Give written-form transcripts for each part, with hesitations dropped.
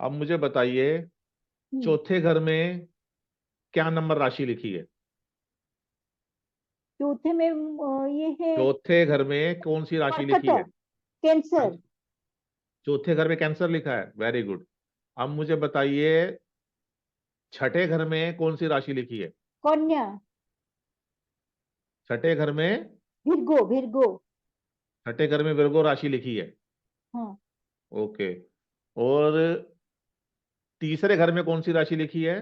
अब मुझे बताइए, चौथे घर में क्या नंबर राशि लिखी है? चौथे में ये है चौथे घर में कौन सी राशि कर्कट, लिखी है? हाँ कैंसर। जी, चौथे घर में कैंसर लिखा है, वेरी गुड। अब मुझे बताइए, छठे घर में कौन सी राशि लिखी है? कन्या। छठे घर में, विर्गो, विर्गो। छठे घर में विर्गो राशि लिखी है। हाँ। ओके। और तीसरे घर में कौन सी राशि लिखी है?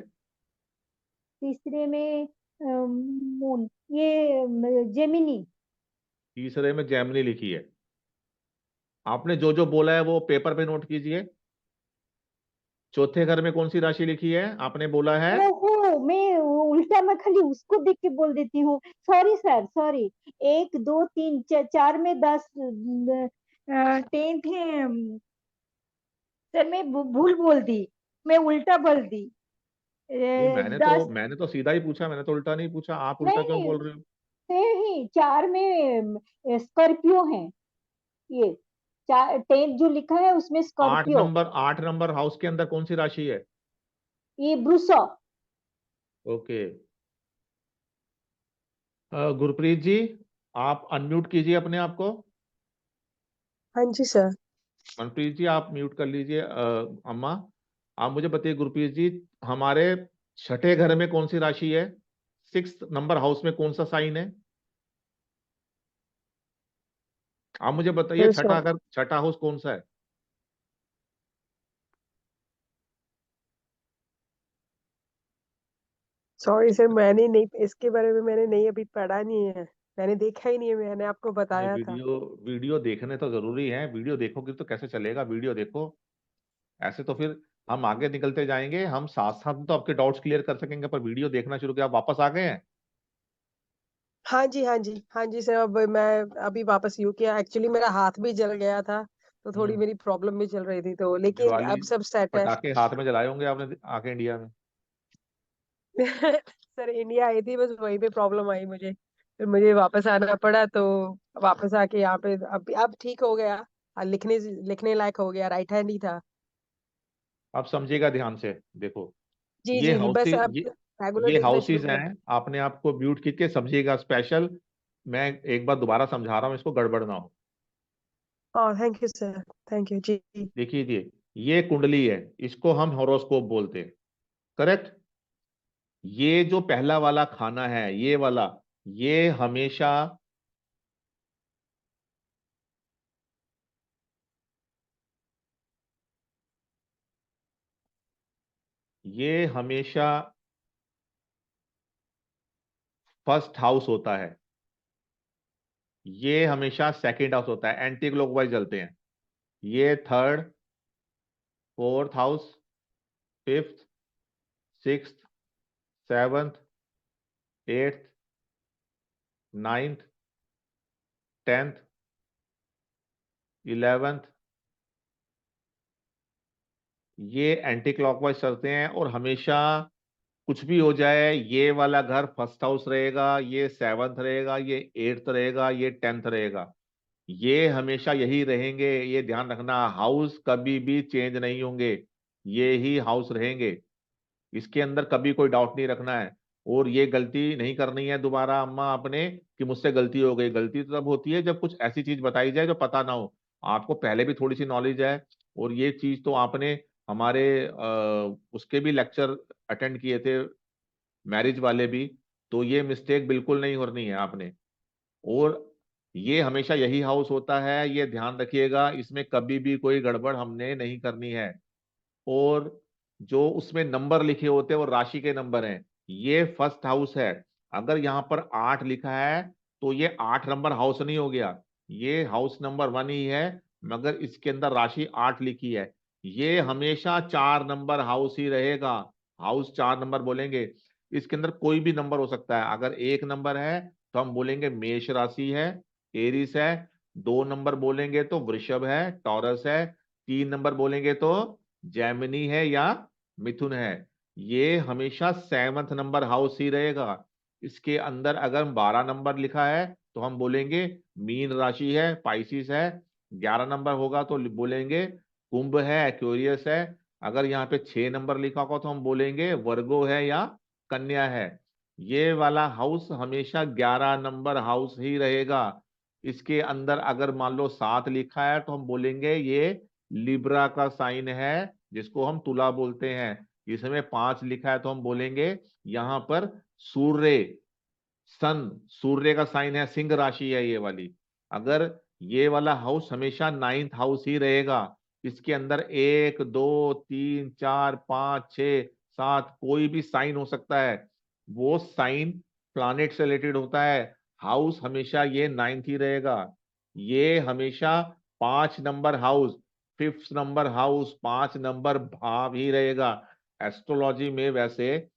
तीसरे में मून, ये जेमिनी। तीसरे में जैमिनी लिखी है। आपने जो जो बोला है वो पेपर पे नोट कीजिए। चौथे घर में कौन सी राशि लिखी है आपने बोला है? ओहो, मैं उल्टा, मैं खाली उसको देख के बोल देती हूँ। Sorry sir, sorry. एक, दो, तीन, चार में 10, 10 थे। सर मैं भूल बोल दी, मैं उल्टा बोल दी। नहीं, 10। मैंने तो सीधा ही पूछा, मैंने तो उल्टा नहीं पूछा। आप उल्टा क्यों नहीं, बोल रहे हो? नहीं, 4 में स्कॉर्पियो है। ये 4, 10 जो लिखा है उसमें स्कॉर्पियो। 8 नंबर हाउस के अंदर कौन सी राशि है? ये ब्रूसो। ओके। गुरप्रीत जी, आप अनम्यूट कीजिए अपने आप को। हाँ जी सर। मनप्रीत जी, आप म्यूट कर लीजिए। अम्मा, आप मुझे बताइए गुरप्रीत जी, हमारे छठे घर में कौन सी राशि है? 6 नंबर हाउस में कौन सा साइन है? आप मुझे बताइए, फिर छठा सर, घर, छठा हाउस कौन सा है? सॉरी सर, मैंने नहीं, इसके बारे में मैंने नहीं अभी पढ़ा नहीं है। मैंने देखा ही नहीं है, मैंने आपको नहीं, बताया था। वीडियो वीडियो देखने तो जरूरी है। वीडियो देखोगे तो कैसे चलेगा? वीडियो देखो। ऐसे तो फिर हम आगे निकलते जाएंगे, हम साथ साथ तो आपके डाउट्स क्लियर कर सकेंगे, पर वीडियो देखना शुरू किया, आप वापस आ गए हैं। हाँ जी, हाँ जी, हाँ जी सर। अब मैं अभी वापस यू किया। एक्चुअली मेरा हाथ भी जल गया था, तो थोड़ी हम्म। मेरी प्रॉब्लम भी चल रही थी, तो लेकिन दिवाली अब सब सेट है। पटाखे हाथ में जलाए होंगे आपने आके इंडिया में। सर इंडिया आई थी, बस वहीं पे प्रॉब्लम आई मुझे, फिर मुझे वापस आना पड़ा। तो वापस आके यहाँ पे अब ठीक हो गया। लिखने लिखने लायक हो गया, राइट हैंड ही था। आप समझिएगा ध्यान से, देखो। जी ये जी जी, बस हाउसेज अब रेगुलर ये लिखना शुरू हाउसेज कर। हैं, आपने आपको म्यूट करके समझिएगा स्पेशल। मैं एक बार दोबारा समझा रहा हूँ, इसको गड़बड़ ना हो। हाँ, thank you sir, thank you ji. देखिए, ये कुंडली है, इसको हम हॉरोस्कोप बोलते हैं। करेक्ट। ये जो पहला वाला खाना है, ये वाला, ये हमेशा, ये हमेशा फर्स्ट हाउस होता है। ये हमेशा सेकंड हाउस होता है, एंटी क्लॉकवाइज चलते हैं। ये third, fourth house, fifth, sixth, seventh, eighth, ninth, 10th, 11th, ये एंटी क्लॉकवाइज चलते हैं। और हमेशा कुछ भी हो जाए, ये वाला घर फर्स्ट हाउस रहेगा, ये सेवंथ रहेगा, ये एट्थ रहेगा, ये 10th रहेगा। ये हमेशा यही रहेंगे, ये ध्यान रखना। हाउस कभी भी चेंज नहीं होंगे, ये ही हाउस रहेंगे। इसके अंदर कभी कोई डाउट नहीं रखना है। और ये गलती नहीं करनी है दोबारा अम्मा आपने, कि मुझसे गलती हो गई। गलती तो तब होती है जब कुछ ऐसी चीज बताई जाए जो पता ना हो। आपको पहले भी थोड़ी सी नॉलेज है, और ये चीज तो आपने हमारे उसके भी लेक्चर अटेंड किए थे, मैरिज वाले भी। तो ये मिस्टेक बिल्कुल नहीं करनी है आपने। और ये हमेशा यही हाउस होता है, ये ध्यान रखिएगा, इसमें कभी भी कोई गड़बड़ हमने नहीं करनी है। और जो उसमें नंबर लिखे होते हैं वो राशि के नंबर हैं। ये फर्स्ट हाउस है। अगर यहाँ पर 8 लिखा है तो ये 8 नंबर हाउस नहीं हो गया, ये हाउस नंबर 1 ही है। मगर इसके अंदर राशि 8 लिखी है, ये हमेशा 4 नंबर हाउस ही रहेगा। हाउस 4 नंबर बोलेंगे। इसके अंदर कोई भी नंबर हो सकता है। अगर 1 नंबर है तो हम बोलेंगे मेष राशि है, एरिस है। 2 नंबर बोलेंगे तो वृषभ है, टॉरस है। 3 नंबर बोलेंगे तो जैमिनी है या मिथुन है। ये हमेशा 7th नंबर हाउस ही रहेगा। इसके अंदर अगर 12 नंबर लिखा है तो हम बोलेंगे मीन राशि है, पाइसिस है। 11 नंबर होगा तो बोलेंगे कुंभ है, एक्वेरियस है। अगर यहाँ पे 6 नंबर लिखा होगा तो हम बोलेंगे वर्गो है या कन्या है। ये वाला हाउस हमेशा 11 नंबर हाउस ही रहेगा। इसके अंदर अगर मान लो 7 लिखा है तो हम बोलेंगे ये लिब्रा का साइन है, जिसको हम तुला बोलते हैं। इसमें 5 लिखा है तो हम बोलेंगे यहाँ पर सूर्य, सन, सूर्य का साइन है, सिंह राशि है ये वाली। अगर ये वाला हाउस हमेशा 9th हाउस ही रहेगा, इसके अंदर 1 2 3 4 5 6 7 कोई भी साइन हो सकता है, वो साइन प्लैनेट से रिलेटेड होता है। हाउस हमेशा ये 9th ही रहेगा। ये हमेशा 5 number house, 5th number house, 5 number भाव ही रहेगा। एस्ट्रोलॉजी में वैसे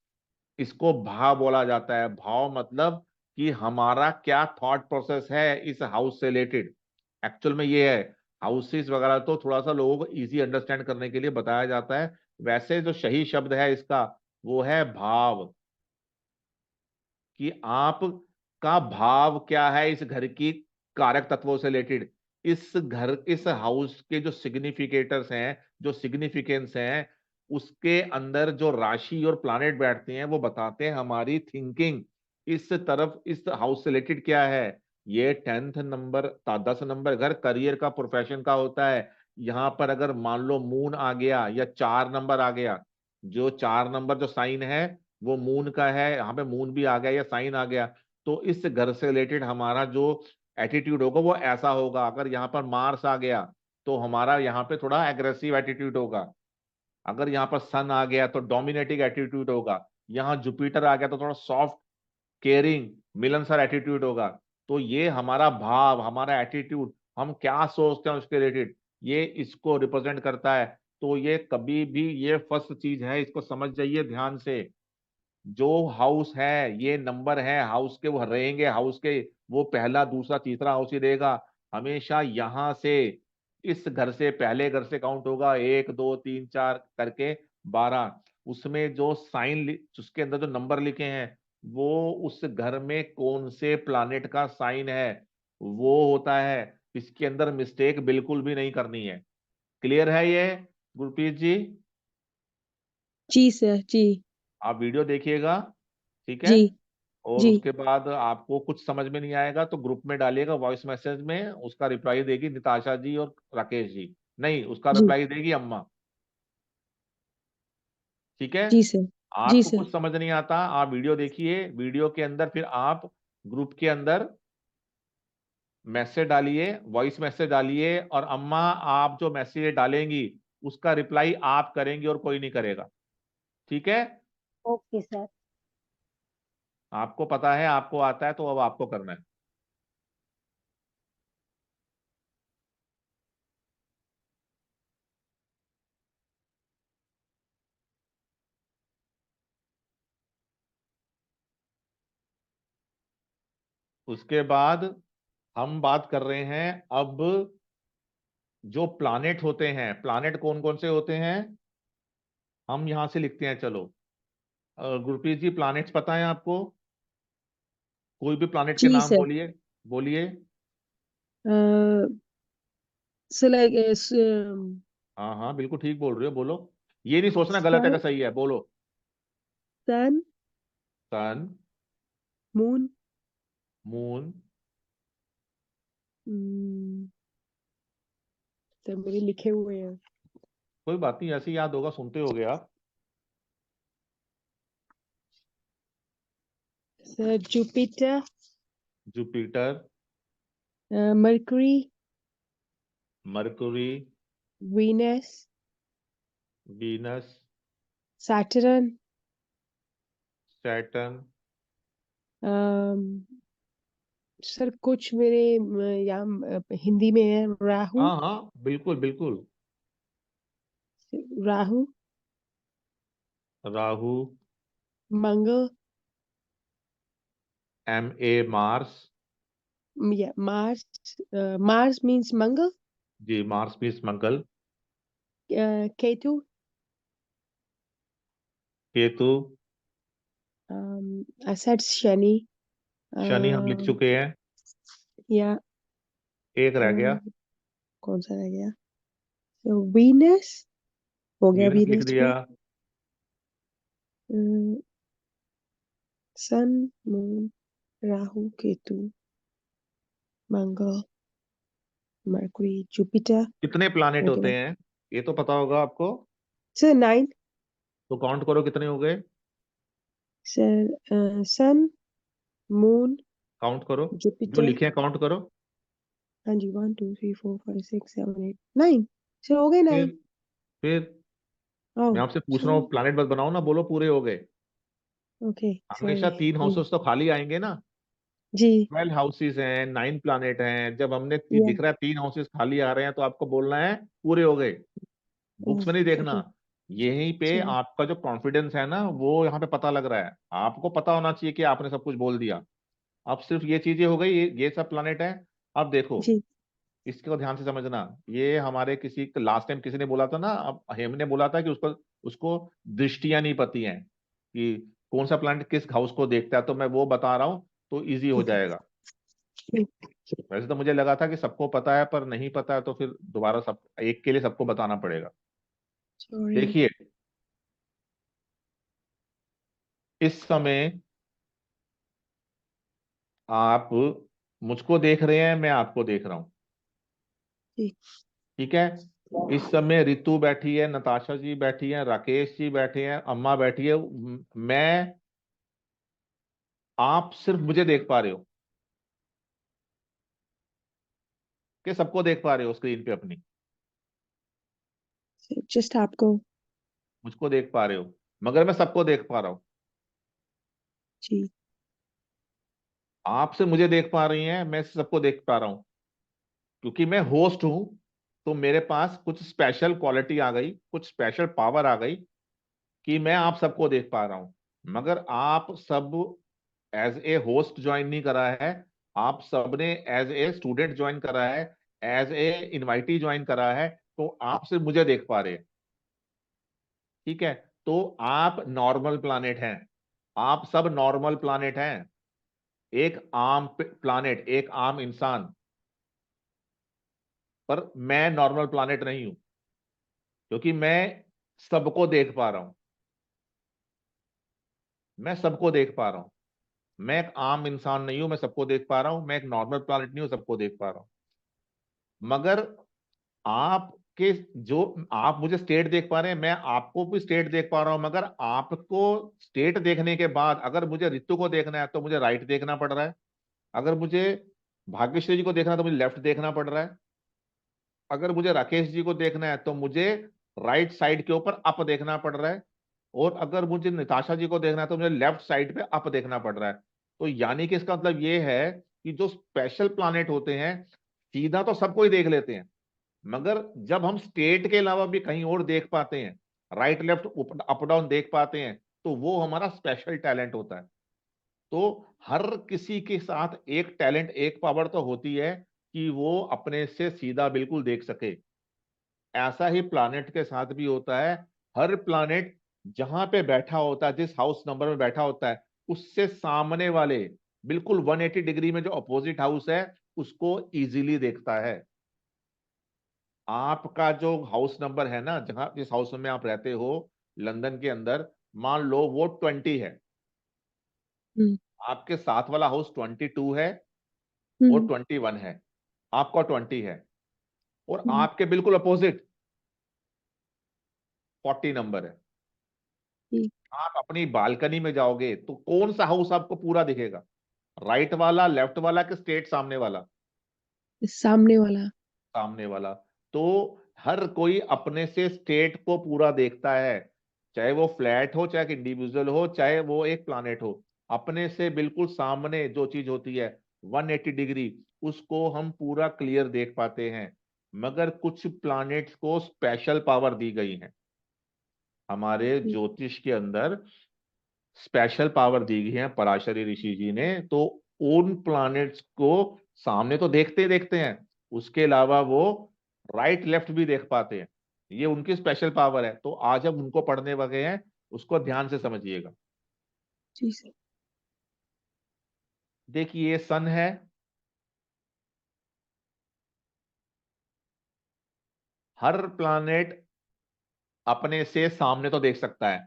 इसको भाव बोला जाता है। भाव मतलब कि हमारा क्या थॉट प्रोसेस है इस हाउस से रिलेटेड। एक्चुअल में ये है, हाउसेस वगैरह तो थोड़ा सा लोगों को इजी अंडरस्टैंड करने के लिए बताया जाता है। वैसे जो सही शब्द है इसका वो है भाव, कि आप का भाव क्या है इस घर की कारक तत्वों से रिलेटेड। इस घर, इस हाउस के जो सिग्निफिकेटर्स हैं, जो सिग्निफिकेंस हैं, उसके अंदर जो राशि और प्लैनेट बैठते हैं वो बताते हैं हमारी थिंकिंग इस तरफ, इस हाउस से रिलेटेड क्या है। ये 10th नंबर, 10 नंबर घर करियर का, प्रोफेशन का होता है। यहाँ पर अगर मान लो मून आ गया या 4 नंबर आ गया, जो 4 नंबर जो साइन है वो मून का है, यहाँ पे मून भी आ गया या साइन आ गया, तो इस घर से रिलेटेड हमारा जो एटीट्यूड होगा वो ऐसा होगा। अगर यहाँ पर मार्स आ गया तो हमारा यहाँ पे थोड़ा एग्रेसिव एटीट्यूड होगा। अगर यहाँ पर सन आ गया तो डोमिनेटिंग एटीट्यूड होगा। यहाँ जुपिटर आ गया तो थोड़ा सॉफ्ट, केयरिंग, मिलनसार एटीट्यूड होगा। तो ये हमारा भाव, हमारा एटीट्यूड, हम क्या सोचते हैं उसके रिलेटेड, ये इसको रिप्रेजेंट करता है। तो ये कभी भी, ये फर्स्ट चीज है, इसको समझ जाइए ध्यान से। जो हाउस है, ये नंबर है हाउस के, वो रहेंगे हाउस के, वो पहला दूसरा तीसरा हाउस ही रहेगा। हमेशा यहां से, इस घर से, पहले घर से काउंट होगा 1 2 3 4 करके 12। उसमें जो साइन, उसके अंदर जो नंबर लिखे हैं वो उस घर में कौन से प्लानेट का साइन है वो होता है। इसके अंदर मिस्टेक बिल्कुल भी नहीं करनी है। क्लियर है ये गुरप्रीत जी? जी सर, जी। आप वीडियो देखिएगा, ठीक है। जी। और जी। उसके बाद आपको कुछ समझ में नहीं आएगा तो ग्रुप में डालिएगा वॉइस मैसेज में, उसका रिप्लाई देगी निताशा जी और राकेश जी, नहीं उसका जी। रिप्लाई देगी अम्मा, ठीक है। जी सर। जी आपको सर। कुछ समझ नहीं आता, आप वीडियो देखिए, वीडियो के अंदर फिर आप ग्रुप के अंदर मैसेज डालिए, वॉइस मैसेज डालिए, और अम्मा आप जो मैसेज डालेंगी उसका रिप्लाई आप करेंगी और कोई नहीं करेगा, ठीक है। Okay sir. आपको पता है, आपको आता है, तो अब आपको करना है। उसके बाद हम बात कर रहे हैं अब, जो प्लानेट होते हैं, प्लानेट कौन कौन से होते हैं हम यहां से लिखते हैं, चलो। गुरप्रीत जी, प्लानेट्स पता है आपको? कोई भी प्लानेट के जी नाम सर। बोलिए, बोलिए। सो लाइक हाँ हाँ, बिल्कुल ठीक बोल रहे हो, बोलो। ये नहीं सोचना गलत है सन, कि सही है, बोलो। सन, सन, मून, मून, सर मेरे लिखे हुए हैं। कोई बात नहीं, ऐसे ही याद होगा, सुनते होगे आप। Sir Jupiter, Jupiter, mercury, Mercury, Venus, Venus, Saturn, Saturn. Sir कुछ मेरे यहाँ हिंदी में है, राहु, हाँ हाँ, बिल्कुल बिल्कुल। Rahu, Rahu, Mangal, MA Mars. या मार्स, मार्स मीन्स मंगल, जी, Mars means Mangal. Ketu, Ketu, I said Shani, Shani हम लिख um, चुके हैं, या एक रह गया। कौन सा रह गया, तो वीनस, हो गया वीनस लिख वीनस दिया, में सन, मून, राहु, केतु, मंगल, मरकुरी, जुपिटर कितने प्लानेट हो गया। होते हैं ये तो पता होगा आपको, सर 9। तो काउंट करो कितने हो गए, सर सन, मून, काउंट करो, जो जुपिटर। लिखे हैं काउंट करो। हाँ जी, 1 2 3 4 5 6 7 8 9। सर हो गए फिर 9। फिर ओह मैं आपसे पूछ रहा सन। हूँ, प्लानेट बस बनाओ ना, बोलो पूरे हो गए। ओके हमेशा सॉरी। 3 हाउसेस तो खाली आएंगे ना, जी। 12 हाउसेस हैं, 9 प्लानेट हैं, जब हमने या। दिख रहा है 3 हाउसेस खाली आ रहे हैं तो आपको बोलना है पूरे हो गए, बुक्स में नहीं देखना। ओके यहीं पे चलो। आपका जो कॉन्फिडेंस है ना वो यहाँ पे पता लग रहा है, आपको पता होना चाहिए कि आपने सब कुछ बोल दिया। अब सिर्फ ये चीजें हो गई, ये सब प्लानेट है। अब देखो, जी इसको ध्यान से समझना। ये हमारे किसी लास्ट टाइम किसी ने बोला था ना, अब हेम ने बोला था कि उसको उसको दृष्टियां नहीं पती हैं कि कौन सा प्लानेट किस हाउस को देखता है, तो मैं वो बता रहा हूँ तो इजी हो ठीक है। जाएगा। वैसे तो मुझे लगा था कि सबको पता है, पर नहीं पता है तो फिर दोबारा सब एक के लिए सबको बताना पड़ेगा। सॉरी। देखिए, इस समय आप मुझको देख रहे हैं, मैं आपको देख रहा हूं, जी ठीक है। इस समय रितु बैठी है, नताशा जी बैठी है, राकेश जी बैठे हैं, अम्मा बैठी है, मैं, आप सिर्फ मुझे देख पा रहे हो, कि सबको देख पा रहे हो स्क्रीन पे अपनी, जस्ट आपको। मुझको देख पा रहे हो, मगर मैं सबको देख पा रहा हूं। जी आप सिर्फ मुझे देख पा रही हैं, मैं सबको देख पा रहा हूं, क्योंकि मैं होस्ट हूं, तो मेरे पास कुछ स्पेशल क्वालिटी आ गई, कुछ स्पेशल पावर आ गई कि मैं आप सबको देख पा रहा हूं। मगर आप सब एज ए होस्ट ज्वाइन नहीं करा है, आप सबने एज ए स्टूडेंट ज्वाइन करा है, एज ए इनवाइटी ज्वाइन करा है, तो आप सिर्फ मुझे देख पा रहे हैं, ठीक है। तो आप नॉर्मल प्लानेट हैं, आप सब नॉर्मल प्लानेट हैं, एक आम प्लानेट, एक आम इंसान, पर मैं नॉर्मल प्लानेट नहीं हूं, क्योंकि मैं सबको देख पा रहा हूं, मैं सबको देख पा रहा हूं। मैं एक आम इंसान नहीं हूं, मैं सबको देख पा रहा हूं, मैं एक नॉर्मल प्लानेट नहीं हूं, सबको देख पा रहा हूं। मगर आपके, जो आप मुझे स्टेट देख पा रहे हैं, मैं आपको भी स्टेट देख पा रहा हूं, मगर आपको स्टेट देखने के बाद अगर मुझे ऋतु को देखना है तो मुझे राइट देखना पड़ रहा है, अगर मुझे भाग्यश्री जी को देखना है तो मुझे लेफ्ट देखना पड़ रहा है, अगर मुझे राकेश जी को देखना है तो मुझे राइट साइड के ऊपर अप देखना पड़ रहा है, और अगर मुझे निताशा जी को देखना है तो मुझे लेफ्ट साइड पे अप देखना पड़ रहा है। तो यानी कि इसका मतलब ये है कि जो स्पेशल प्लानेट होते हैं सीधा तो सबको ही देख लेते हैं, मगर जब हम स्टेट के अलावा भी कहीं और देख पाते हैं, राइट लेफ्ट अप डाउन देख पाते हैं, तो वो हमारा स्पेशल टैलेंट होता है। तो हर किसी के साथ एक टैलेंट, एक पावर तो होती है कि वो अपने से सीधा बिल्कुल देख सके। ऐसा ही प्लानेट के साथ भी होता है। हर प्लानेट जहां पे बैठा होता है, जिस हाउस नंबर में बैठा होता है, उससे सामने वाले बिल्कुल 180 डिग्री में जो अपोजिट हाउस है उसको इजीली देखता है। आपका जो हाउस नंबर है ना, जहां जिस हाउस में आप रहते हो लंदन के अंदर, मान लो वो 20 है, हम्म आपके साथ वाला हाउस 22 है और हम्म 21 है, आपका 20 है, और हम्म, आपके बिल्कुल अपोजिट 40 नंबर है। जी। आप अपनी बालकनी में जाओगे तो कौन सा हाउस आपको पूरा दिखेगा, राइट वाला, लेफ्ट वाला, कि स्ट्रेट सामने वाला? सामने वाला। सामने वाला। तो हर कोई अपने से स्टेट को पूरा देखता है, चाहे वो फ्लैट हो, चाहे इंडिविजुअल हो, चाहे वो एक प्लानेट हो, अपने से बिल्कुल सामने जो चीज होती है 180 डिग्री, उसको हम पूरा क्लियर देख पाते हैं। मगर कुछ प्लैनेट्स को स्पेशल पावर दी गई है, हमारे जी ज्योतिष के अंदर स्पेशल पावर दी गई है पराशरी ऋषि जी ने। तो उन प्लैनेट्स को सामने तो देखते देखते हैं, उसके अलावा वो राइट लेफ्ट भी देख पाते हैं, ये उनकी स्पेशल पावर है। तो आज हम उनको पढ़ने लगे हैं, उसको ध्यान से समझिएगा। जी सर। देखिए, ये सन है, हर प्लैनेट अपने से सामने तो देख सकता है।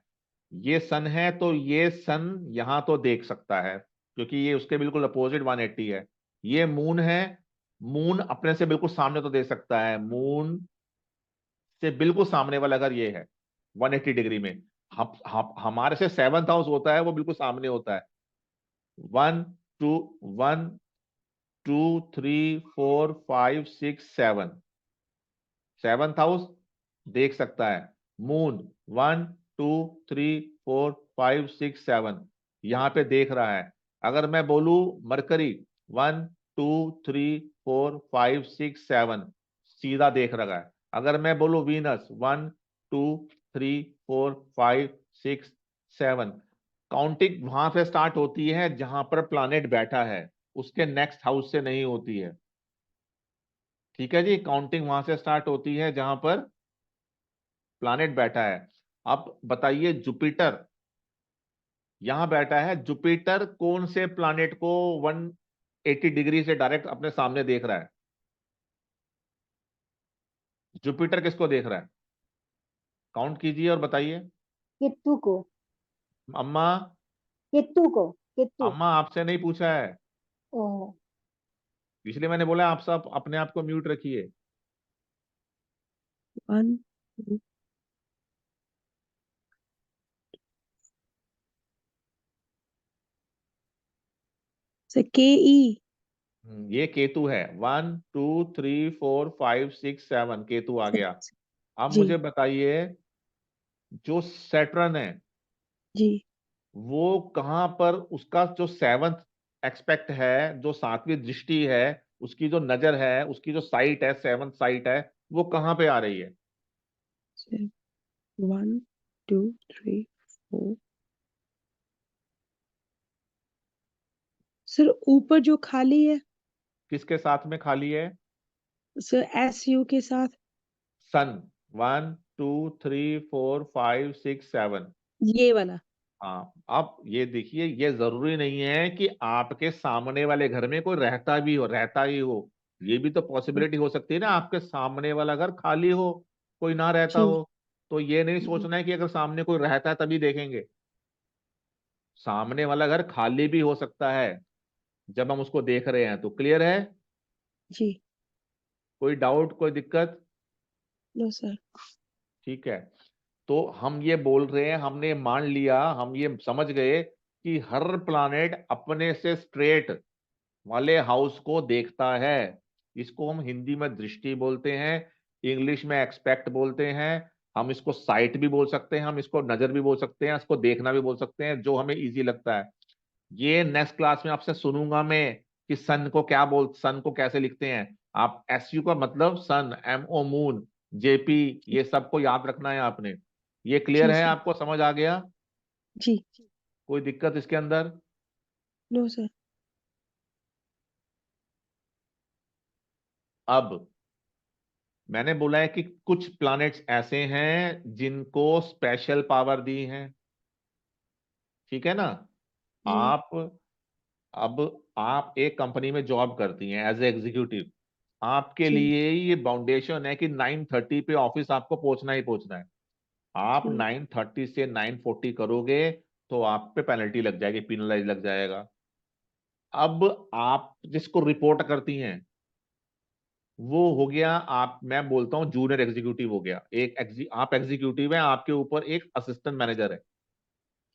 ये सन है तो ये सन यहां तो देख सकता है, क्योंकि ये उसके बिल्कुल अपोजिट 180 है। ये मून है, मून अपने से बिल्कुल सामने तो देख सकता है, मून से बिल्कुल सामने वाला अगर ये है 180 डिग्री में, हमारे से 7th हाउस होता है, वो बिल्कुल सामने होता है। 1 2 1 2 3 4 5 6 7, 7th हाउस देख सकता है। मून 1 2 3 4 5 6 7 यहां पे देख रहा है। अगर मैं बोलूं मरकरी 1 2 3 4 5 6 7 सीधा देख रहा है। अगर मैं बोलूं वीनस 1 2 3 4 5 6 7, काउंटिंग वहां से स्टार्ट होती है जहां पर प्लानेट बैठा है, उसके नेक्स्ट हाउस से नहीं होती है। ठीक है जी, काउंटिंग वहां से स्टार्ट होती है जहां पर प्लानेट बैठा है। अब बताइए जुपिटर यहां बैठा है, जुपिटर कौन से प्लानेट को 180 डिग्री से डायरेक्ट अपने सामने देख रहा है? जुपिटर किसको देख रहा है? काउंट कीजिए और बताइए। केतु को, अम्मा, केतु को, केतु। अम्मा आपसे नहीं पूछा है, ओ, इसलिए मैंने बोला आप सब अपने आप को म्यूट रखिए। 1 से KE। ये केतु है। 1 2 3 4 5 6 7 केतु आ गया। अब जी मुझे बताइए, जो सैटर्न है जी। वो कहां पर, उसका जो 7th एक्सपेक्ट है, जो 7वीं दृष्टि है, उसकी जो नजर है, उसकी जो साइट है, 7th साइट है, वो कहां पे आ रही है? 1 2 3 4। सर ऊपर जो खाली है, किसके साथ में खाली है? सर SU के साथ। सन 1 2 3 4 5 6 7। ये वाला। हाँ, अब ये देखिए, ये जरूरी नहीं है कि आपके सामने वाले घर में कोई रहता ही हो। ये भी तो पॉसिबिलिटी हो सकती है ना, आपके सामने वाला घर खाली हो, कोई ना रहता जी हो। तो ये नहीं जी सोचना है कि अगर सामने कोई रहता है तभी देखेंगे। सामने वाला घर खाली भी हो सकता है जब हम उसको देख रहे हैं। तो क्लियर है? जी। कोई डाउट, कोई दिक्कत? No sir. ठीक है, तो हम ये बोल रहे हैं, हमने मान लिया, हम ये समझ गए कि हर प्लानेट अपने से स्ट्रेट वाले हाउस को देखता है। इसको हम हिंदी में दृष्टि बोलते हैं, इंग्लिश में एक्सपेक्ट बोलते हैं। हम इसको साइट भी बोल सकते हैं, हम इसको नजर भी बोल सकते हैं, इसको देखना भी बोल सकते हैं, जो हमें इजी लगता है। ये नेक्स्ट क्लास में आपसे सुनूंगा मैं कि सन को कैसे लिखते हैं। आप SU का मतलब सन, MO मून, JP, ये सबको याद रखना है आपने। ये क्लियर जी है? सर। आपको समझ आ गया? जी। कोई दिक्कत इसके अंदर? No sir. अब मैंने बोला है कि कुछ प्लैनेट्स ऐसे हैं जिनको स्पेशल पावर दी है। ठीक है ना? जी आप अब आप एक कंपनी में जॉब करती हैं एज ए एग्जीक्यूटिव। आपके जी लिए ये बाउंडेशन है कि 9:30 पे ऑफिस आपको पहुंचना ही पहुंचना है। आप जी 9:30 से 9:40 करोगे तो आप पे पेनल्टी लग जाएगी, पिनलाइज लग जाएगा। अब आप जिसको रिपोर्ट करती हैं वो हो गया, आप मैं बोलता हूँ जूनियर एग्जीक्यूटिव हो गया। आप एग्जीक्यूटिव हैं, आपके ऊपर एक असिस्टेंट मैनेजर है,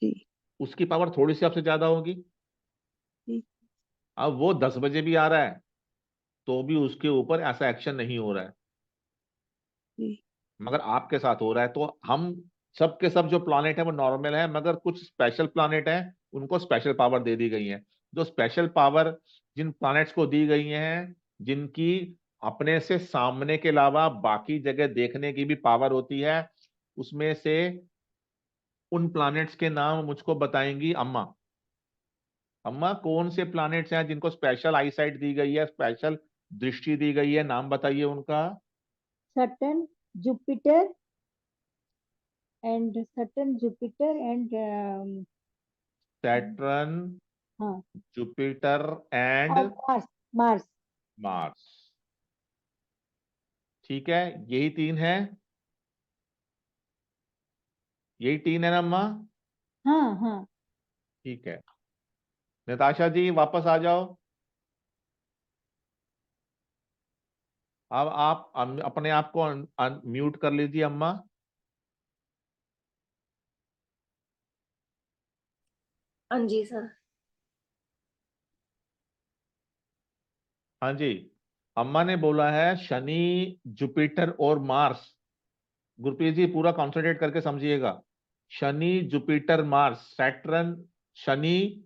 जी उसकी पावर थोड़ी सी आपसे ज्यादा होगी। जी अब वो 10 बजे भी आ रहा है तो भी उसके ऊपर ऐसा एक्शन नहीं हो रहा है, जी मगर आपके साथ हो रहा है। तो हम सब के सब जो प्लानेट है वो नॉर्मल है, मगर कुछ स्पेशल प्लानेट है, उनको स्पेशल पावर दे दी गई है। जो स्पेशल पावर जिन प्लानेट्स को दी गई हैं, जिनकी अपने से सामने के अलावा बाकी जगह देखने की भी पावर होती है, उसमें से उन प्लानेट्स के नाम मुझको बताएंगी अम्मा। अम्मा, कौन से प्लानेट्स हैं जिनको स्पेशल आईसाइट दी गई है, स्पेशल दृष्टि दी गई है, नाम बताइए उनका। Saturn, Jupiter and Saturn, Jupiter and Saturn, हाँ, जुपिटर एंड और मार्स, मार्स। मार्स। ठीक है, यही तीन है। यही 3 है ना अम्मा? हाँ हाँ। ठीक है, नताशा जी वापस आ जाओ। अब आप अपने आप को म्यूट कर लीजिए अम्मा। हाँ जी सर। हाँ जी, अम्मा ने बोला है शनि, जुपिटर और मार्स। गुरप्रीत जी पूरा कॉन्सेंट्रेट करके समझिएगा। Shani, Jupiter, Mars, Saturn, Shani,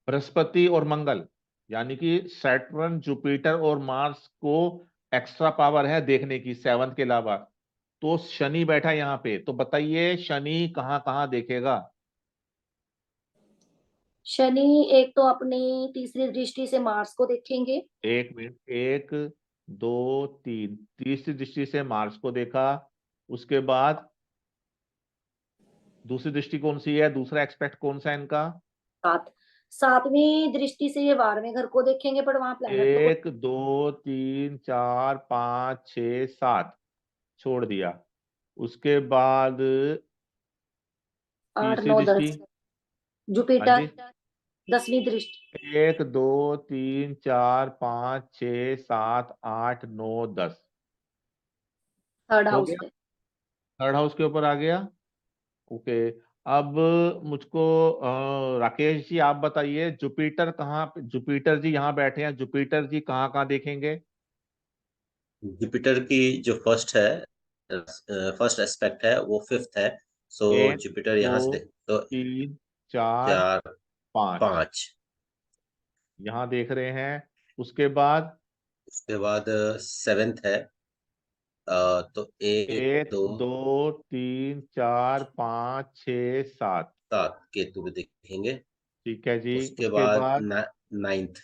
Brihaspati और मंगल। यानी कि सैटर्न, जुपिटर और मार्स को एक्स्ट्रा पावर है देखने की 7th के अलावा। तो शनि बैठा यहाँ पे, तो बताइए शनि कहाँ कहाँ देखेगा? शनि एक तो अपनी तीसरी दृष्टि से मार्स को देखेंगे। एक मिनट, 1 2 3, तीसरी दृष्टि से मार्स को देखा। उसके बाद दूसरी दृष्टि कौन सी है, दूसरा एक्सपेक्ट कौन सा है इनका? सात, सातवीं दृष्टि से ये 12वें घर को देखेंगे, पर वहां प्लैनेट तो 1 2 3 4 5 6 7 छोड़ दिया। उसके बाद 8 तीसरी 9 दृष्टि। 10 हाँ जुपिटर जी, 10वीं दृष्टि। 1 2 3 4 5 6 7 8 9 10 थर्ड हो हाउस गया। पे। थर्ड हाउस के ऊपर आ गया। ओके। अब मुझको राकेश जी आप बताइए, जुपिटर कहाँ जुपिटर जी यहाँ बैठे हैं, जुपिटर जी कहाँ कहाँ देखेंगे? जुपिटर की जो फर्स्ट एस्पेक्ट है वो 5th है। सो 1 जुपिटर 2 यहाँ से देख तो 3 4 4 5 5। यहाँ देख रहे हैं। उसके बाद उसके बाद 7th है। तो 1 1 2 2 3 4 5 6 7। 7 केतु भी देखेंगे। ठीक है जी। उसके उसके बाद बाद 9th,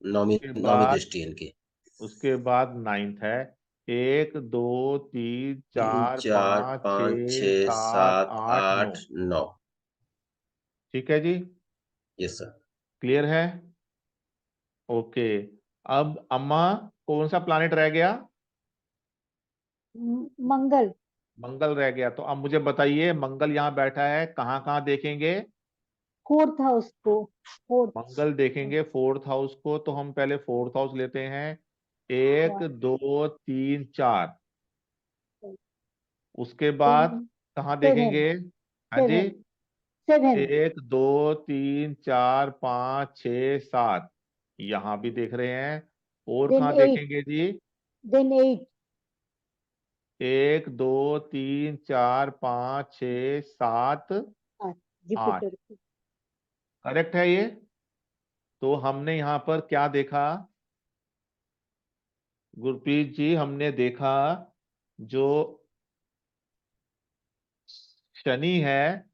नौवीं उसके नौवीं बाद दृष्टि इनकी। उसके बाद 9th है। 1 2 3 तीन 4 चार 5 पाँच 6 छ 7 सात 8 9। 8 9। ठीक है जी, यस सर। क्लियर है? ओके। अब अम्मा, कौन सा प्लानिट रह गया? मंगल। मंगल रह गया। तो अब मुझे बताइए मंगल यहाँ बैठा है, कहाँ कहाँ देखेंगे? 4th हाउस को। 4th। मंगल देखेंगे 4th हाउस को, तो हम पहले 4th हाउस लेते हैं। 1 2 3 4। उसके बाद कहाँ 7 देखेंगे? हाँ जी, 7 7 1 2 3 4 5 6 7। यहाँ भी देख रहे हैं। और then कहाँ 8 देखेंगे जी? then 8। 1 2 3 4 5 6 7 8। जुपिटर को। करेक्ट है ये? तो हमने यहाँ पर क्या देखा गुरप्रीत जी? हमने देखा जो शनि है,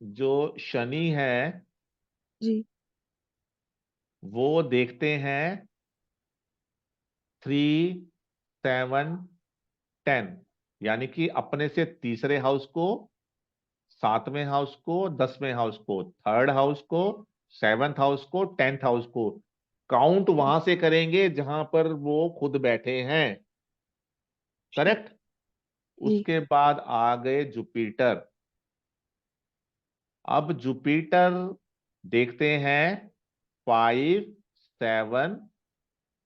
जो शनि है जी वो देखते हैं 3 7 10। यानी कि अपने से तीसरे हाउस को, 7वें हाउस को, 10वें हाउस को, थर्ड हाउस को, 7th हाउस को, 10th हाउस को काउंट वहां से करेंगे जहां पर वो खुद बैठे हैं। करेक्ट? जी उसके बाद आ गए जुपिटर। अब जुपिटर देखते हैं 5 7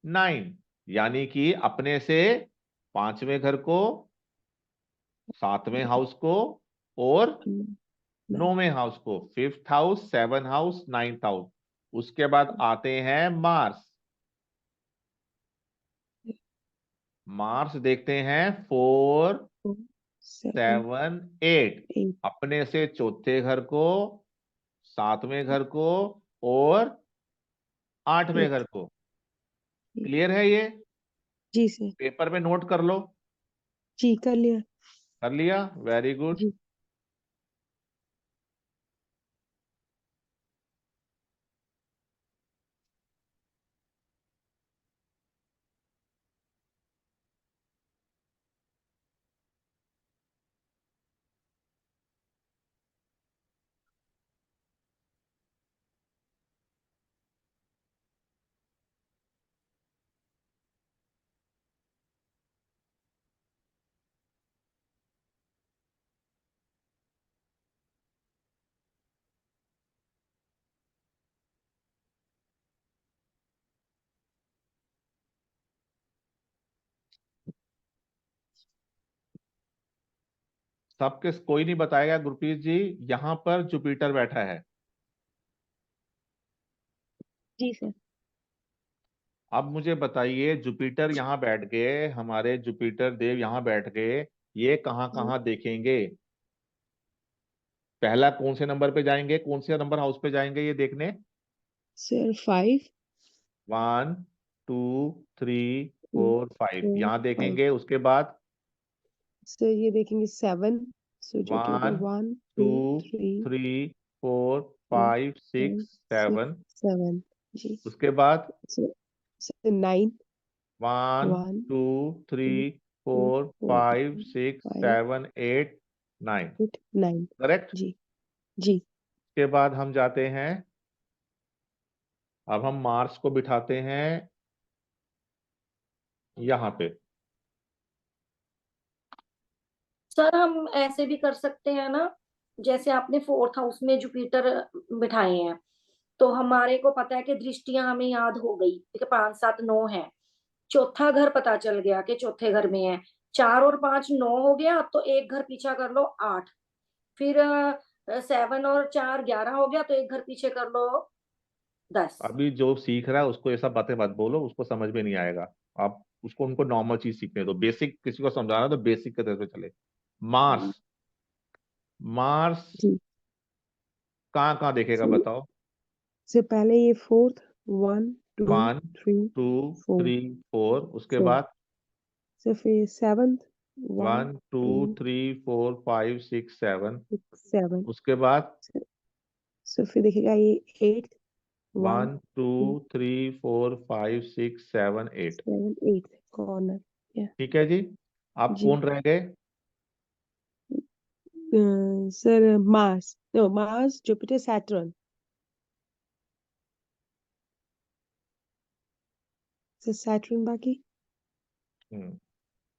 9। यानी कि अपने से 5वें घर को, 7वें हाउस को और नहीं 9वें हाउस को, 5th house, 7th house, 9th house. उसके बाद आते हैं मार्स। मार्स देखते हैं 4 7 7 8। 8 अपने से चौथे घर को, 7वें घर को और 8वें घर 8 को। क्लियर है ये? जी सर पेपर में नोट कर लो। जी कर लिया कर लिया, वेरी गुड। जी सबके कोई नहीं बताएगा गुरप्रीत जी, यहाँ पर जुपिटर बैठा है। जी सर। अब मुझे बताइए, जुपिटर यहाँ बैठ गए, हमारे जुपिटर देव यहाँ बैठ गए, ये कहाँ कहाँ देखेंगे? पहला कौन से नंबर पे जाएंगे, कौन से नंबर हाउस पे जाएंगे ये देखने? सर 5 1 2 3 4 5 4 यहाँ 5 देखेंगे। उसके बाद सर ये देखेंगे 7, सो जो कि होगा 1 1 2 2 3 3 4 5 6 5 6 7। 7 जी। उसके बाद सर 9 1 1 2 3 2 3 4 4 5 6 5 7 8 9। 8 9 करेक्ट। जी जी। उसके बाद हम जाते हैं, अब हम मार्स को बिठाते हैं यहाँ पे। सर हम ऐसे भी कर सकते हैं ना, जैसे आपने फोर्थ हाउस में जुपिटर बिठाए हैं, तो हमारे को पता है कि दृष्टियां हमें याद हो गई कि 5 7 9 है। चौथा घर पता चल गया कि चौथे घर में है। 4 और 5 9 हो गया, तो एक घर पीछा कर लो 8। फिर 7 और 4 11 हो गया, तो एक घर पीछे कर लो 10। अभी जो सीख रहा है उसको ऐसा बातें मत बोलो, उसको समझ में नहीं आएगा। आप उसको, उनको नॉर्मल चीज सीखने दो। बेसिक किसी को समझाना है तो बेसिक के तरह पे चले। मार्स, मार्स जी कहाँ कहाँ देखेगा सर। बताओ? सर पहले ये 4th 1 2 1 3 2 4 3 4। उसके 4 बाद सर फिर 7th 1 1 2 2 3 4 5 6 7। 6 7 उसके बाद सर फिर देखिएगा ये 8 1 1 2 2 3 4 5 6 7 8। 7 8 कॉर्नर या ठीक है जी। आप जी। कौन रह गए? Sir Mars, no Mars Jupiter Saturn. Sir Saturn बाकी। हम्म,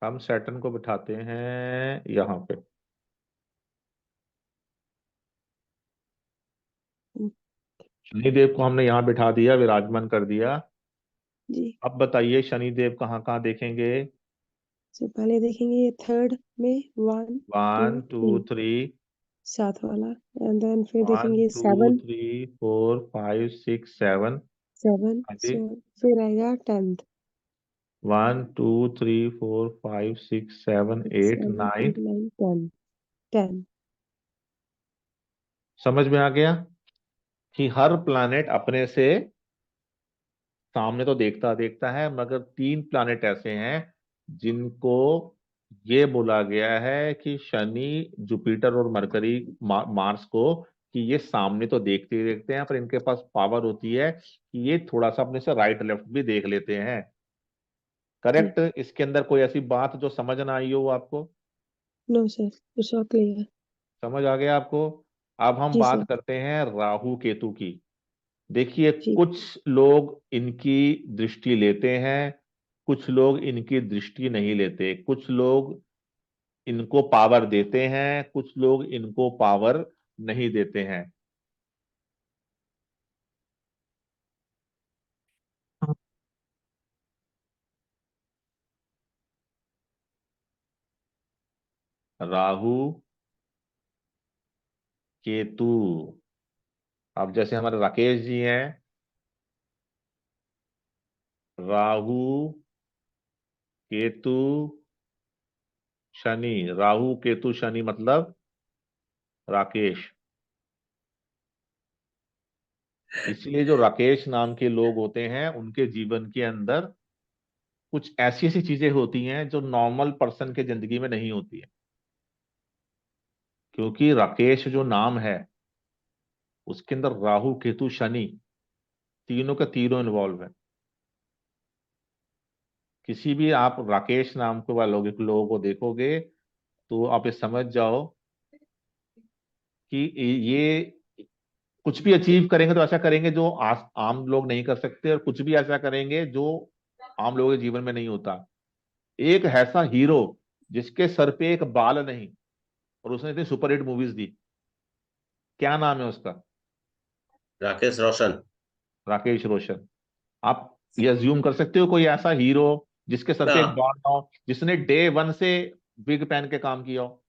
हम सैटर्न को बिठाते हैं यहाँ पे। हम्म, शनिदेव को हमने यहाँ बिठा दिया, विराजमान कर दिया। जी। अब बताइए शनिदेव कहाँ कहाँ देखेंगे? सो पहले देखेंगे ये 3rd में 1 2 1 2 3 3। साथ वाला, एंड देन फिर 1 देखेंगे 2 7 3 4 5 6 7। 7 हाँ जी। सो फिर आएगा 10th 1 2 3 4 5 6 7 8 7 9। 8 9 10 10 समझ में आ गया कि हर प्लैनेट अपने से सामने तो देखता देखता है, मगर 3 प्लैनेट ऐसे हैं जिनको ये बोला गया है कि शनि, जुपिटर और मरकरी, मार्स को, कि ये सामने तो देखते ही देखते हैं, पर इनके पास पावर होती है कि ये थोड़ा सा अपने से राइट लेफ्ट भी देख लेते हैं। जी। करेक्ट। इसके अंदर कोई ऐसी बात जो समझ ना आई हो आपको? No sir it's all clear. समझ आ गया आपको? अब हम जी बात सर। करते हैं राहु केतु की। देखिए, जी कुछ लोग इनकी दृष्टि लेते हैं, कुछ लोग इनकी दृष्टि नहीं लेते, कुछ लोग इनको पावर देते हैं, कुछ लोग इनको पावर नहीं देते हैं। राहु केतु। अब जैसे हमारे राकेश जी हैं, राहु केतु शनि, राहु केतु शनि मतलब राकेश। इसलिए जो राकेश नाम के लोग होते हैं उनके जीवन के अंदर कुछ ऐसी ऐसी चीजें होती हैं जो नॉर्मल पर्सन के जिंदगी में नहीं होती है, क्योंकि राकेश जो नाम है उसके अंदर राहु केतु शनि तीनों के तीनों इन्वॉल्व है। किसी भी आप राकेश नाम के वालों लोगों को देखोगे तो आप ये समझ जाओ कि ये कुछ भी अचीव करेंगे तो ऐसा करेंगे जो आम लोग नहीं कर सकते, और कुछ भी ऐसा करेंगे जो आम लोगों के जीवन में नहीं होता। एक ऐसा हीरो जिसके सर पे एक बाल नहीं, और उसने इतनी सुपरहिट मूवीज दी, क्या नाम है उसका? राकेश रोशन। राकेश रोशन। आप ये अज्यूम कर सकते हो कोई ऐसा हीरो जिसके सर पे एक हाँ, बाल ना हो, जिसने डे 1 से विग पहन के काम किया हो?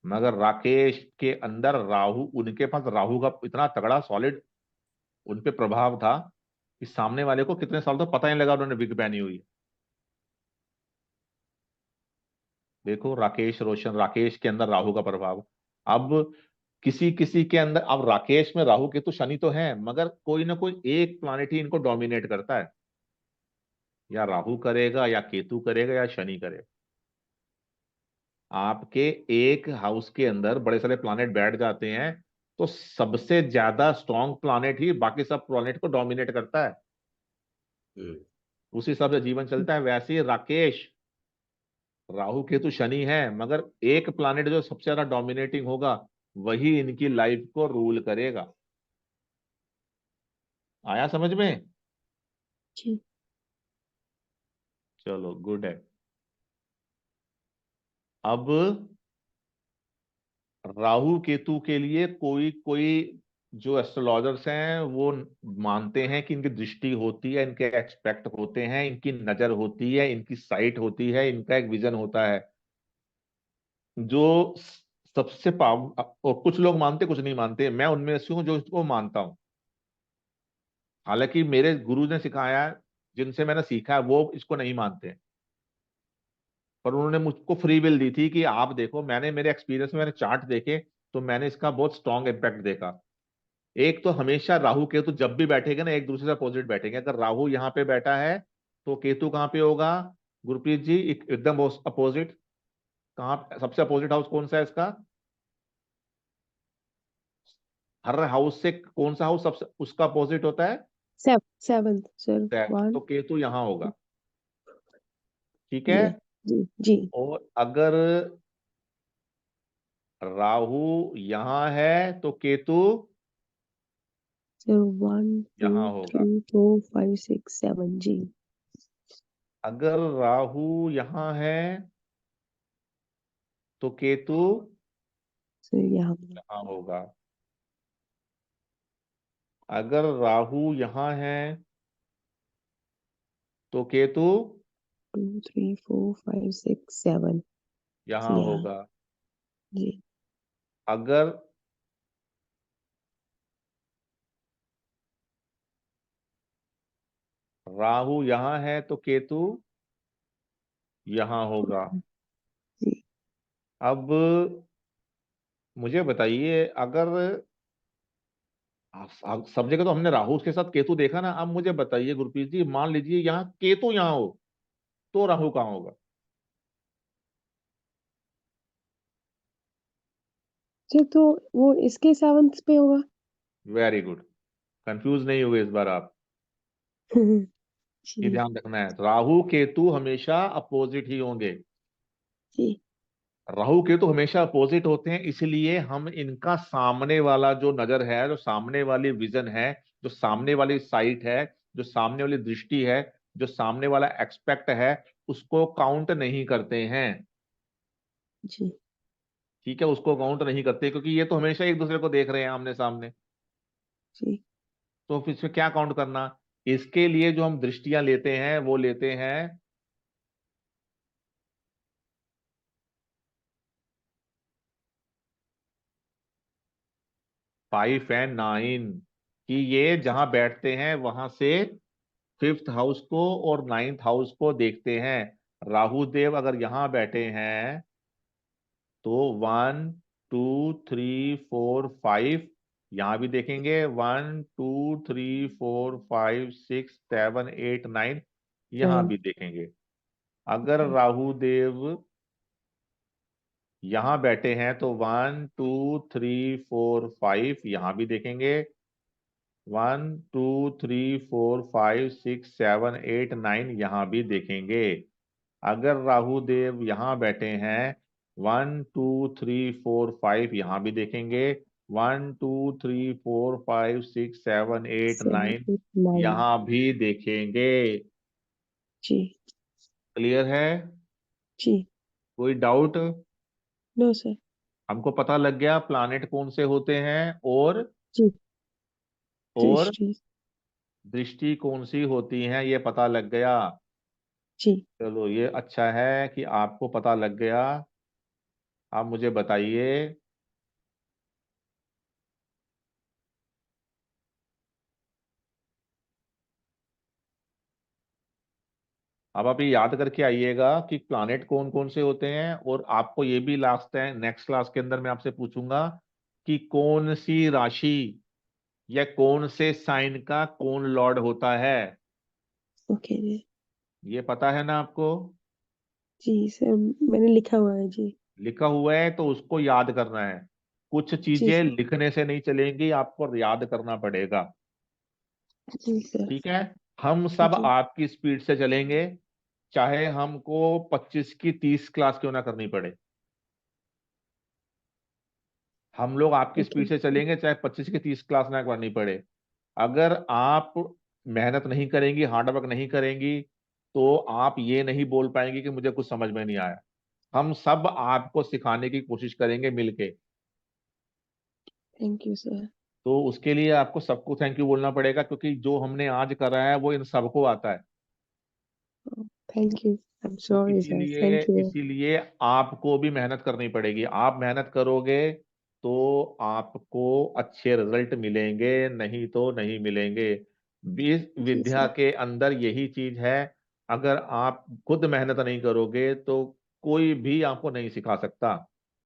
मगर राकेश के अंदर राहु, उनके पास राहु का इतना तगड़ा सॉलिड उन पे प्रभाव था कि सामने वाले को कितने साल तो पता ही नहीं लगा उन्होंने विग पहनी हुई है। देखो राकेश रोशन, राकेश के अंदर राहु का प्रभाव। अब किसी किसी के अंदर, अब राकेश में राहु केतु शनि तो है, मगर कोई ना कोई एक प्लानिट ही इनको डोमिनेट करता है, या राहु करेगा या केतु करेगा या शनि करेगा। आपके एक हाउस के अंदर बड़े सारे प्लानेट बैठ जाते हैं तो सबसे ज्यादा स्ट्रॉन्ग प्लानेट ही बाकी सब प्लानेट को डोमिनेट करता है, हम्म, उसी हिसाब से जीवन चलता है। वैसे ही राकेश, राहु केतु शनि है, मगर एक प्लानेट जो सबसे ज्यादा डोमिनेटिंग होगा वही इनकी लाइफ को रूल करेगा। आया समझ में? जी। चलो गुड है। अब राहु केतु के लिए कोई कोई जो एस्ट्रोलॉजर्स हैं वो मानते हैं कि इनकी दृष्टि होती है, इनके एक्सपेक्ट होते हैं, इनकी नजर होती है, इनकी साइट होती है, इनका एक विजन होता है जो सबसे पाव। और कुछ लोग मानते, कुछ नहीं मानते, मैं उनमें से हूं जो इसको मानता हूं। हालांकि मेरे गुरु ने सिखाया, जिनसे मैंने सीखा है, वो इसको नहीं मानते, पर उन्होंने मुझको फ्री विल दी थी कि आप देखो। मैंने मेरे एक्सपीरियंस में मैंने चार्ट देखे तो मैंने इसका बहुत स्ट्रांग इम्पैक्ट देखा। एक तो हमेशा राहु केतु जब भी बैठेगा ना एक दूसरे से अपोजिट बैठेंगे। अगर राहु यहाँ पे बैठा है तो केतु कहाँ पे होगा गुरप्रीत जी? एकदम अपोजिट। कहाँ सबसे अपोजिट हाउस कौन सा है इसका? हर हाउस से कौन सा हाउस सबसे उसका अपोजिट होता है? सेवंथ सर, तो 1। केतु यहाँ होगा, ठीक है। जी जी जी। और अगर राहु यहाँ है तो केतु सर 1 2 यहाँ होगा। 3 4 5 6 7 जी। अगर राहु यहाँ है तो केतु सर यहाँ यहाँ होगा। अगर राहु यहाँ है तो केतु 2 3 4 5 6 7 यहाँ यहाँ। होगा। जी अगर राहु यहाँ है तो केतु यहाँ होगा। जी। अब मुझे बताइए, अगर सब जगह तो हमने राहु के साथ केतु देखा ना, अब मुझे बताइए गुरप्रीत जी, मान लीजिए यहाँ केतु यहाँ हो तो राहु कहाँ होगा? सर तो वो इसके 7th पे होगा। Very good. कंफ्यूज नहीं हुए इस बार आप, ये जी ध्यान रखना है। राहु केतु हमेशा अपोजिट ही होंगे। जी राहु केतु हमेशा अपोजिट होते हैं, इसलिए हम इनका सामने वाला जो नजर है, जो सामने वाली विजन है, जो सामने वाली साइट है, जो सामने वाली दृष्टि है, जो सामने वाला एक्सपेक्ट है, उसको काउंट नहीं करते हैं। जी ठीक है, उसको काउंट नहीं करते क्योंकि ये तो हमेशा एक दूसरे को देख रहे हैं आमने सामने। जी तो फिर इसमें क्या काउंट करना? इसके लिए जो हम दृष्टियां लेते हैं वो लेते हैं 5 एंड 9, कि ये जहां बैठते हैं वहां से 5th हाउस को और 9th हाउस को देखते हैं। राहु देव अगर यहां बैठे हैं तो 1 2 3 4 5 यहां भी देखेंगे, 1 2 3 4 5 6 7 8 9 यहां भी देखेंगे। अगर राहु देव यहां बैठे हैं तो 1 2 3 4 5 यहां भी देखेंगे, 1 2 3 4 5 6 7 8 9 यहां भी देखेंगे। अगर राहु देव यहां बैठे हैं 1 2 3 4 5 यहां भी देखेंगे, 1 2 3 4 5 6 7 8 7 9 8 9 यहां भी देखेंगे। जी क्लियर है? जी। कोई डाउट? No sir. हमको पता लग गया प्लानेट कौन से होते हैं जी और दृष्टि। दृष्टि कौन सी होती है, ये पता लग गया। जी चलो ये अच्छा है कि आपको पता लग गया। आप मुझे बताइए। अब आप ये याद करके आइएगा कि प्लैनेट कौन कौन से होते हैं, और आपको ये भी लास्ट है नेक्स्ट क्लास के अंदर मैं आपसे पूछूंगा कि कौन सी राशि या कौन से साइन का कौन लॉर्ड होता है। ओके जी। ये पता है ना आपको? जी सर, मैंने लिखा हुआ है जी। लिखा हुआ है तो उसको याद करना है। कुछ जी चीजें सर। लिखने से नहीं चलेंगी, आपको याद करना पड़ेगा। जी सर। ठीक है। हम सब जी। आपकी स्पीड से चलेंगे, चाहे हमको 25 की 30 क्लास क्यों ना करनी पड़े। हम लोग आपकी ओके। स्पीड से चलेंगे, चाहे 25 की 30 क्लास ना करनी पड़े। अगर आप मेहनत नहीं करेंगी, हार्डवर्क नहीं करेंगी, तो आप ये नहीं बोल पाएंगे कि मुझे कुछ समझ में नहीं आया। हम सब आपको सिखाने की कोशिश करेंगे मिलके। Thank you sir. तो उसके लिए आपको सबको थैंक यू बोलना पड़ेगा, क्योंकि जो हमने आज करा है वो इन सबको आता है। थैंक यू, आई एम तो सॉरी सर, इसीलिए थैंक यू। इसीलिए आपको भी मेहनत करनी पड़ेगी। आप मेहनत करोगे तो आपको अच्छे रिजल्ट मिलेंगे, नहीं तो नहीं मिलेंगे। जी विद्या सर। के अंदर यही चीज है। अगर आप खुद मेहनत नहीं करोगे तो कोई भी आपको नहीं सिखा सकता।